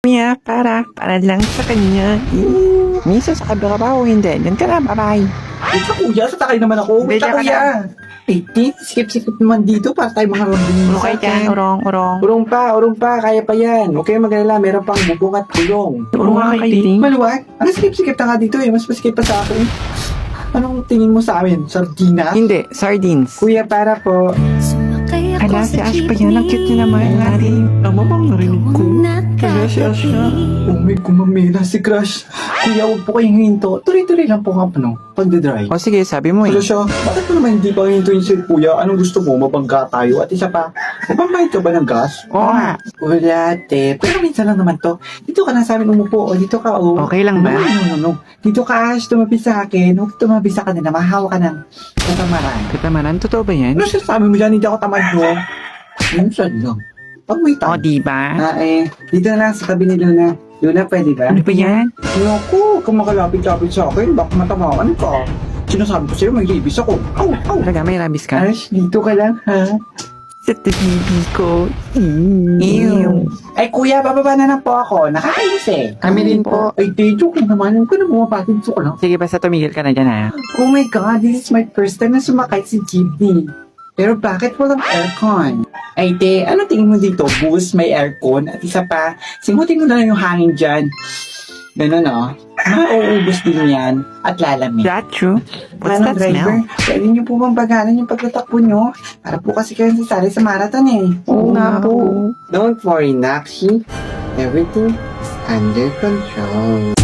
Mia, para lang sa kanya. Misa, sa kabila ka ba o hindi? Diyan ka na, bye-bye. Wait ka kuya, sasakay naman ako. Wait Bigyan ka ka kuya. Wait, skip naman dito para tayo mga rambing. Okay dyan, urong. Urong pa, kaya pa yan. Okay, mag-alala, meron pang bubong at kulong. Urong ka kaiting. Maluwag? Ano skip na nga dito eh, mas maskip pa sa akin. Anong tingin mo sa amin? Sardinas? Hindi, sardines. Kuya, para po. Ala, si Ash pa yan. Ang cute niya naman. Tama bang narinig ko? Kaya si Ash na. Oh my gumamela si Crush. Kuya, huwag po kayong hinto. Tuloy-tuloy lang po nga pagdadrive. O sige, sabi mo eh. Pero siya, bakit mo naman hindi pa hintuin si Kuya? Anong gusto mo? Mabangga tayo? At isa pa, mabangbayad ka ba ng gas? Oo nga. Wala, te. Pero minsan lang naman to. Dito ka na sa amin umupo. O, dito ka, o. Okay lang ba? No. Dito ka, Ash. Tumabi sa akin. Huwag tumabi sa kanila. Mahawa ka ng katamaran. Katamaran, totoo ba yan? Ano siya sabi mo dyan? Hindi ako tamad mo. Minsan lang. Pag may O, time. diba? Dito na lang sa tabi ni Luna. Luna, pwede ba? Ano ba yan? Naku, kung makalapit-lapit sa akin, baka matamaan ka. Sinasabi ko sa'yo, may libis ako. Au! Talaga, may rabis ka? Ash, dito ka lang, ha? Sa tibibi ko. Ew. Ay, kuya, bababa na lang po ako. Nakakainis eh. Kami din po. Ay, te, joke lang naman. Huwag ka na bumapatid. Joke lang. Sige, basta tumigil ka na dyan ha. Oh my God, this is my first time na sumakay si jeepney. Pero bakit walang aircon? Ay, te, ano tingin mo dito? Bus, may aircon. At isa pa, simutin mo na lang yung hangin dyan. Ganun, oh. Mauubos din yan. At lalamig. That true? What's Ano, that smell? pwede niyo po bang bagalan yung pagtatakbo niyo? Para po kasi kayo sasali sa marathon eh. Oo nga po. Don't worry, Nakshi. Everything is under control.